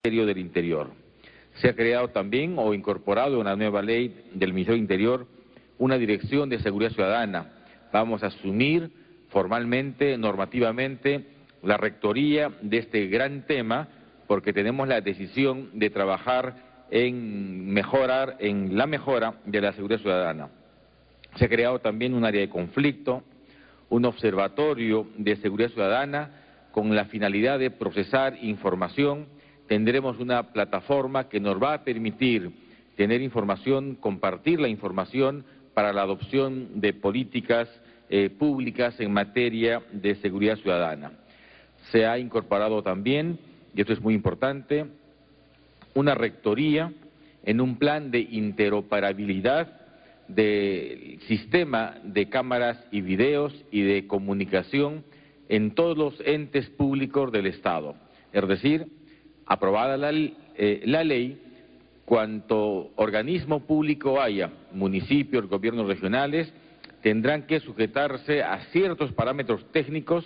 Ministerio del Interior. Se ha creado también o incorporado en una nueva ley del Ministerio del Interior una Dirección de Seguridad Ciudadana. Vamos a asumir formalmente, normativamente, la rectoría de este gran tema porque tenemos la decisión de trabajar en la mejora de la seguridad ciudadana. Se ha creado también un área de conflicto, un observatorio de seguridad ciudadana con la finalidad de procesar información. Tendremos una plataforma que nos va a permitir tener información, compartir la información para la adopción de políticas públicas en materia de seguridad ciudadana. Se ha incorporado también, y esto es muy importante, una rectoría en un plan de interoperabilidad del sistema de cámaras y videos y de comunicación en todos los entes públicos del Estado. Es decir, aprobada la ley, cuanto organismo público haya, municipios, gobiernos regionales, tendrán que sujetarse a ciertos parámetros técnicos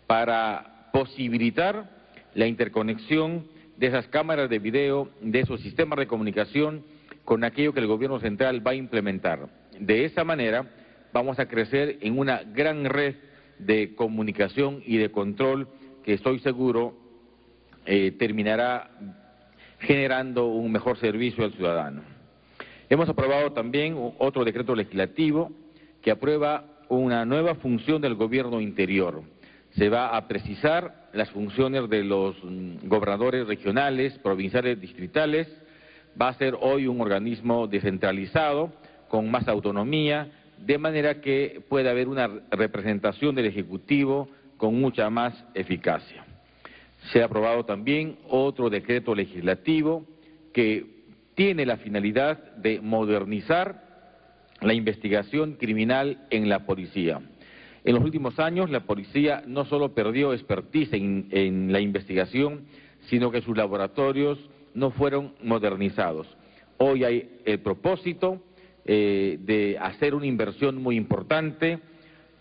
para posibilitar la interconexión de esas cámaras de video, de esos sistemas de comunicación con aquello que el gobierno central va a implementar. De esa manera vamos a crecer en una gran red de comunicación y de control que estoy seguro terminará generando un mejor servicio al ciudadano. Hemos aprobado también otro decreto legislativo que aprueba una nueva función del gobierno interior. Se va a precisar las funciones de los gobernadores regionales, provinciales, distritales. Va a ser hoy un organismo descentralizado, con más autonomía, de manera que pueda haber una representación del Ejecutivo con mucha más eficacia. Se ha aprobado también otro decreto legislativo que tiene la finalidad de modernizar la investigación criminal en la policía. En los últimos años la policía no solo perdió expertise en la investigación, sino que sus laboratorios no fueron modernizados. Hoy hay el propósito de hacer una inversión muy importante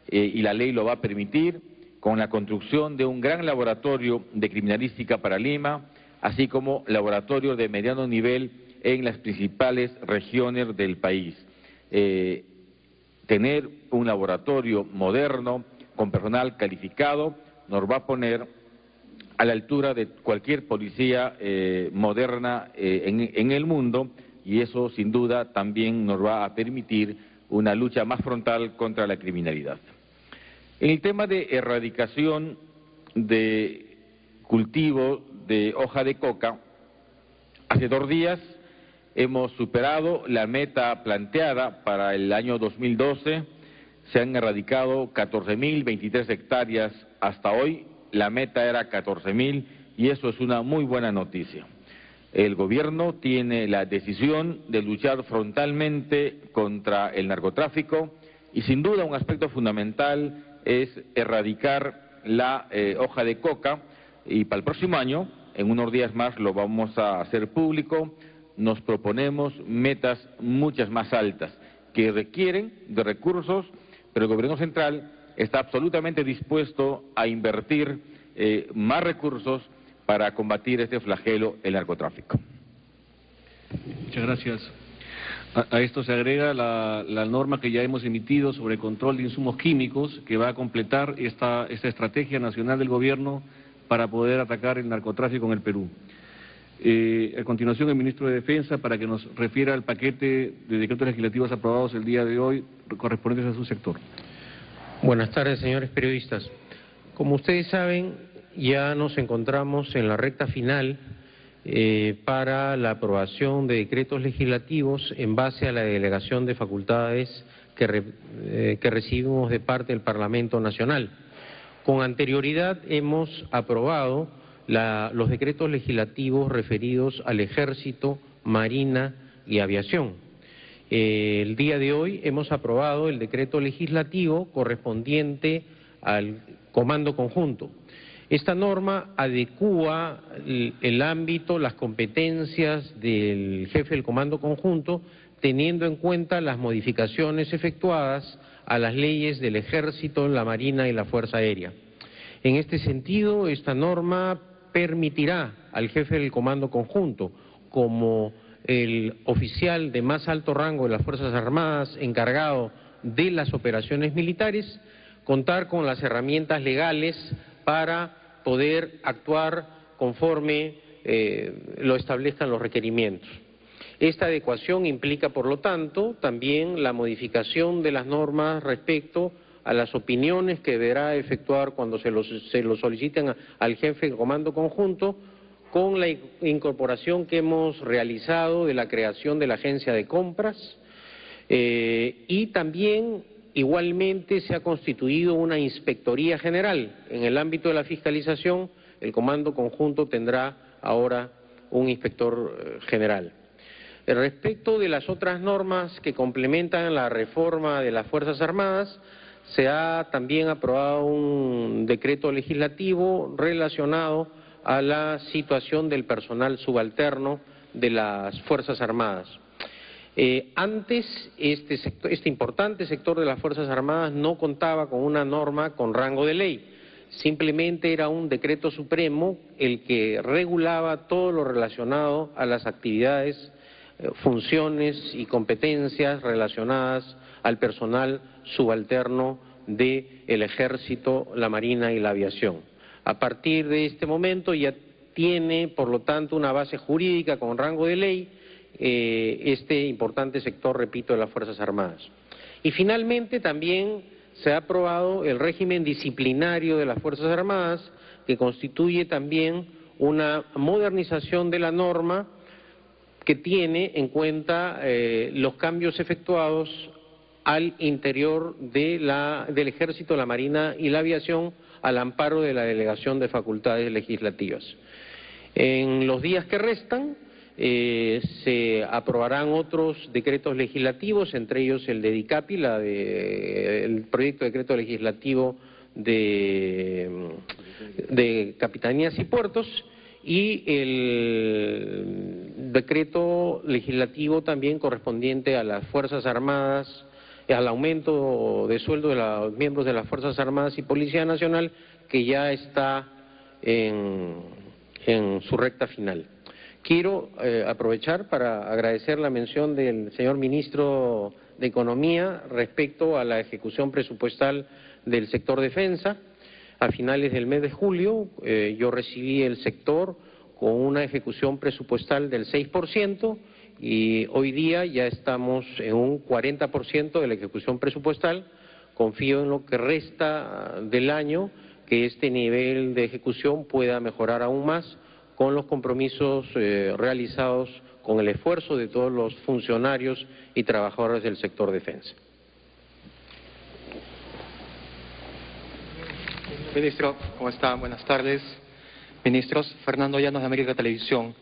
y la ley lo va a permitir, con la construcción de un gran laboratorio de criminalística para Lima, así como laboratorios de mediano nivel en las principales regiones del país. Tener un laboratorio moderno, con personal calificado, nos va a poner a la altura de cualquier policía moderna en el mundo, y eso sin duda también nos va a permitir una lucha más frontal contra la criminalidad. En el tema de erradicación de cultivo de hoja de coca, hace 2 días hemos superado la meta planteada para el año 2012, se han erradicado 14.023 hectáreas hasta hoy, la meta era 14.000 y eso es una muy buena noticia. El gobierno tiene la decisión de luchar frontalmente contra el narcotráfico y sin duda un aspecto fundamental es erradicar la hoja de coca, y para el próximo año, en unos días más lo vamos a hacer público, nos proponemos metas muchas más altas que requieren de recursos, pero el gobierno central está absolutamente dispuesto a invertir más recursos para combatir este flagelo, el narcotráfico. Muchas gracias. A esto se agrega la norma que ya hemos emitido sobre control de insumos químicos, que va a completar esta estrategia nacional del gobierno para poder atacar el narcotráfico en el Perú. A continuación, el ministro de Defensa, para que nos refiera al paquete de decretos legislativos aprobados el día de hoy, correspondientes a su sector. Buenas tardes, señores periodistas. Como ustedes saben, ya nos encontramos en la recta final para la aprobación de decretos legislativos en base a la delegación de facultades que recibimos de parte del Parlamento Nacional. Con anterioridad hemos aprobado los decretos legislativos referidos al Ejército, Marina y Aviación. El día de hoy hemos aprobado el decreto legislativo correspondiente al Comando Conjunto. Esta norma adecúa el ámbito, las competencias del jefe del Comando Conjunto, teniendo en cuenta las modificaciones efectuadas a las leyes del Ejército, la Marina y la Fuerza Aérea. En este sentido, esta norma permitirá al jefe del Comando Conjunto, como el oficial de más alto rango de las Fuerzas Armadas encargado de las operaciones militares, contar con las herramientas legales para poder actuar conforme lo establezcan los requerimientos. Esta adecuación implica, por lo tanto, también la modificación de las normas respecto a las opiniones que deberá efectuar cuando se lo soliciten al jefe del Comando Conjunto, con la incorporación que hemos realizado de la creación de la agencia de compras, y también igualmente se ha constituido una inspectoría general. En el ámbito de la fiscalización, el Comando Conjunto tendrá ahora un inspector general. Respecto de las otras normas que complementan la reforma de las Fuerzas Armadas, se ha también aprobado un decreto legislativo relacionado a la situación del personal subalterno de las Fuerzas Armadas. Antes, este importante sector de las Fuerzas Armadas no contaba con una norma con rango de ley. Simplemente era un decreto supremo el que regulaba todo lo relacionado a las actividades, funciones y competencias relacionadas al personal subalterno del Ejército, la Marina y la Aviación. A partir de este momento ya tiene, por lo tanto, una base jurídica con rango de ley este importante sector, repito, de las Fuerzas Armadas. Y finalmente también se ha aprobado el régimen disciplinario de las Fuerzas Armadas, que constituye también una modernización de la norma que tiene en cuenta los cambios efectuados al interior del Ejército, la Marina y la Aviación al amparo de la Delegación de Facultades Legislativas. En los días que restan se aprobarán otros decretos legislativos, entre ellos el de DICAPI, el proyecto de decreto legislativo de Capitanías y Puertos, y el decreto legislativo también correspondiente a las Fuerzas Armadas, al aumento de sueldo de los miembros de las Fuerzas Armadas y Policía Nacional, que ya está en su recta final. Quiero aprovechar para agradecer la mención del señor Ministro de Economía respecto a la ejecución presupuestal del sector defensa. A finales del mes de julio yo recibí el sector con una ejecución presupuestal del 6%, y hoy día ya estamos en un 40% de la ejecución presupuestal. Confío en lo que resta del año que este nivel de ejecución pueda mejorar aún más con los compromisos realizados, con el esfuerzo de todos los funcionarios y trabajadores del sector defensa. Ministro, ¿cómo está? Buenas tardes. Ministros, Fernando Llanos de América Televisión.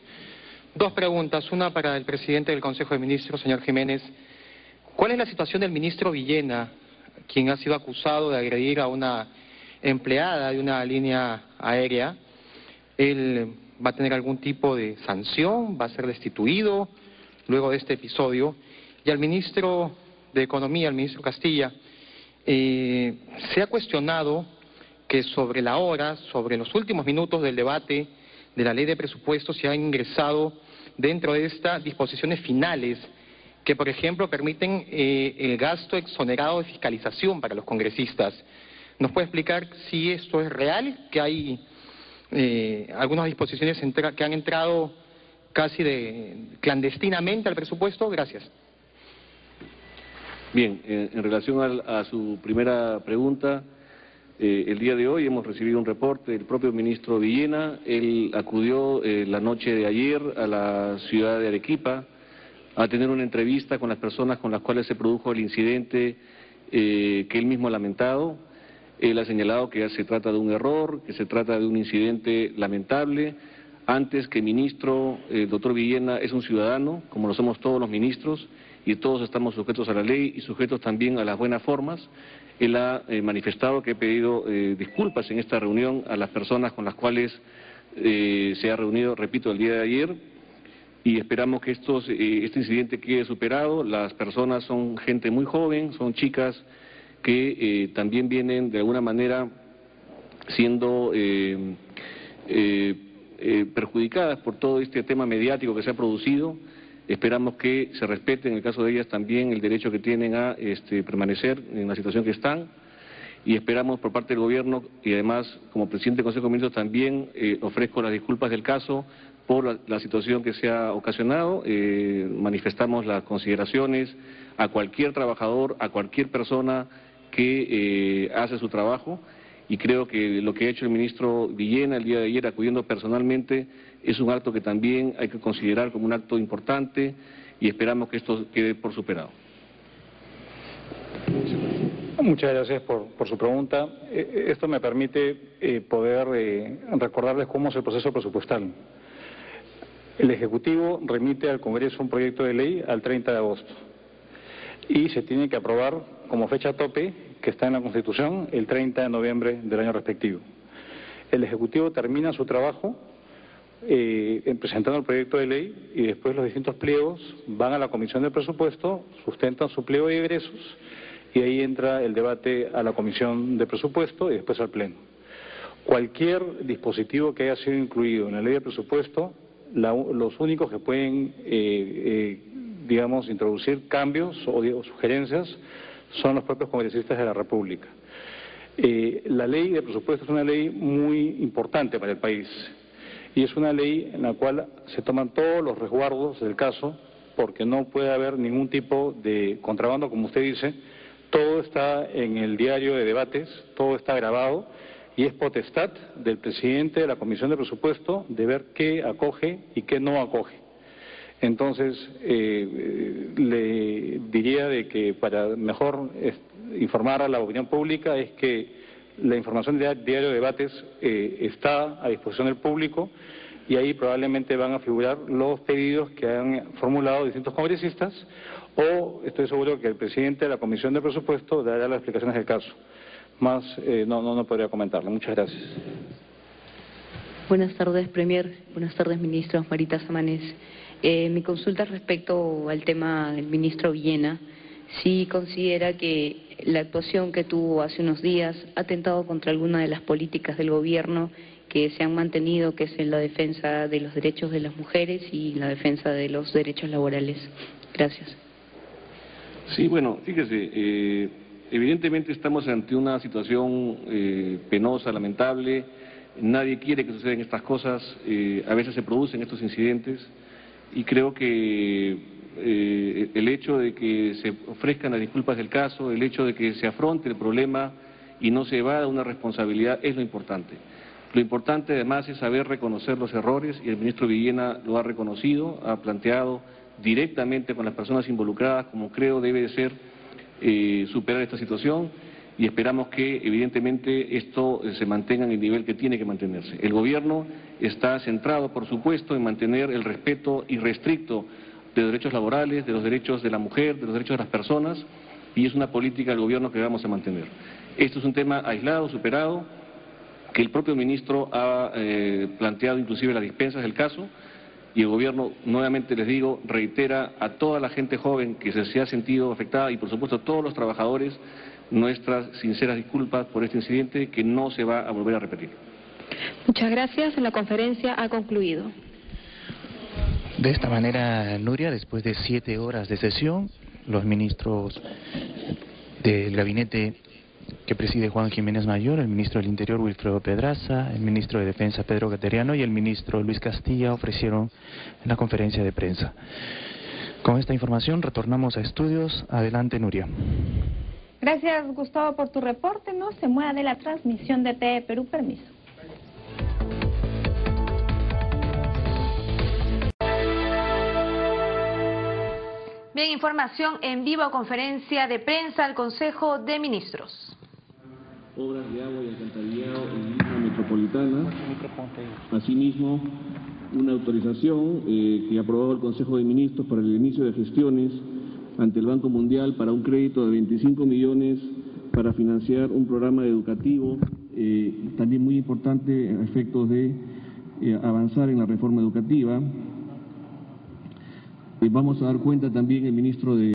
Dos preguntas, una para el presidente del Consejo de Ministros, señor Jiménez. ¿Cuál es la situación del ministro Villena, quien ha sido acusado de agredir a una empleada de una línea aérea? ¿Él va a tener algún tipo de sanción? ¿Va a ser destituido luego de este episodio? Y al ministro de Economía, al ministro Castilla, se ha cuestionado que sobre la hora, sobre los últimos minutos del debate de la ley de presupuestos, se han ingresado dentro de estas disposiciones finales que, por ejemplo, permiten el gasto exonerado de fiscalización para los congresistas. ¿Nos puede explicar si esto es real, que hay algunas disposiciones que han entrado casi clandestinamente al presupuesto? Gracias. Bien, en relación a su primera pregunta, el día de hoy hemos recibido un reporte del propio ministro Villena. Él acudió la noche de ayer a la ciudad de Arequipa a tener una entrevista con las personas con las cuales se produjo el incidente que él mismo ha lamentado. Él ha señalado que ya se trata de un error, que se trata de un incidente lamentable. Antes que ministro, el doctor Villena es un ciudadano, como lo somos todos los ministros, y todos estamos sujetos a la ley y sujetos también a las buenas formas. Él ha manifestado que ha pedido disculpas en esta reunión a las personas con las cuales se ha reunido, repito, el día de ayer, y esperamos que este incidente quede superado. Las personas son gente muy joven, son chicas que también vienen de alguna manera siendo perjudicadas por todo este tema mediático que se ha producido. Esperamos que se respete, en el caso de ellas, también el derecho que tienen a permanecer en la situación que están, y esperamos por parte del Gobierno, y además como presidente del Consejo de Ministros también ofrezco las disculpas del caso por la situación que se ha ocasionado. Manifestamos las consideraciones a cualquier trabajador, a cualquier persona que hace su trabajo, y creo que lo que ha hecho el ministro Villena el día de ayer, acudiendo personalmente, es un acto que también hay que considerar como un acto importante, y esperamos que esto quede por superado. Muchas gracias por su pregunta. Esto me permite poder recordarles cómo es el proceso presupuestal. El Ejecutivo remite al Congreso un proyecto de ley al 30 de agosto y se tiene que aprobar como fecha tope, que está en la Constitución, el 30 de noviembre del año respectivo. El Ejecutivo termina su trabajo presentando el proyecto de ley, y después los distintos pliegos van a la Comisión de Presupuesto, sustentan su pliego de egresos, y ahí entra el debate a la Comisión de Presupuesto y después al Pleno. Cualquier dispositivo que haya sido incluido en la ley de presupuesto, los únicos que pueden, digamos, introducir cambios o sugerencias son los propios congresistas de la República. La ley de presupuesto es una ley muy importante para el país, y es una ley en la cual se toman todos los resguardos del caso, porque no puede haber ningún tipo de contrabando, como usted dice. Todo está en el diario de debates, todo está grabado, y es potestad del presidente de la Comisión de Presupuesto de ver qué acoge y qué no acoge. Entonces, le diría de que para mejor informar a la opinión pública es que la información del diario de debates está a disposición del público, y ahí probablemente van a figurar los pedidos que han formulado distintos congresistas, o estoy seguro que el presidente de la Comisión de Presupuesto dará las explicaciones del caso. Más no podría comentarlo. Muchas gracias. Buenas tardes, Premier. Buenas tardes, ministros. Marita Samanés. Mi consulta respecto al tema del ministro Villena. ¿Sí considera que la actuación que tuvo hace unos días ha atentado contra alguna de las políticas del gobierno que se han mantenido, que es en la defensa de los derechos de las mujeres y la defensa de los derechos laborales? Gracias. Sí, bueno, fíjese, evidentemente estamos ante una situación penosa, lamentable. Nadie quiere que sucedan estas cosas, a veces se producen estos incidentes, y creo que el hecho de que se ofrezcan las disculpas del caso, el hecho de que se afronte el problema y no se evada una responsabilidad es lo importante. Lo importante además es saber reconocer los errores, y el ministro Villena lo ha reconocido, ha planteado directamente con las personas involucradas como creo debe de ser superar esta situación, y esperamos que evidentemente esto se mantenga en el nivel que tiene que mantenerse. El gobierno está centrado, por supuesto, en mantener el respeto irrestricto de los derechos laborales, de los derechos de la mujer, de los derechos de las personas, y es una política del gobierno que vamos a mantener. Esto es un tema aislado, superado, que el propio ministro ha planteado inclusive las dispensas del caso, y el gobierno, nuevamente les digo, reitera a toda la gente joven que se ha sentido afectada, y por supuesto a todos los trabajadores, nuestras sinceras disculpas por este incidente que no se va a volver a repetir. Muchas gracias. La conferencia ha concluido. De esta manera, Nuria, después de 7 horas de sesión, los ministros del gabinete que preside Juan Jiménez Mayor, el ministro del Interior Wilfredo Pedraza, el ministro de Defensa Pedro Cateriano y el ministro Luis Castilla ofrecieron en la conferencia de prensa. Con esta información retornamos a estudios. Adelante, Nuria. Gracias, Gustavo, por tu reporte. No se mueva de la transmisión de TV Perú. Permiso. Bien, información en vivo, conferencia de prensa al Consejo de Ministros. Obras de agua y alcantarillado en Lima Metropolitana. Asimismo, una autorización que ha aprobado el Consejo de Ministros para el inicio de gestiones ante el Banco Mundial para un crédito de 25 millones para financiar un programa educativo, también muy importante a efectos de avanzar en la reforma educativa. Vamos a dar cuenta también el ministro de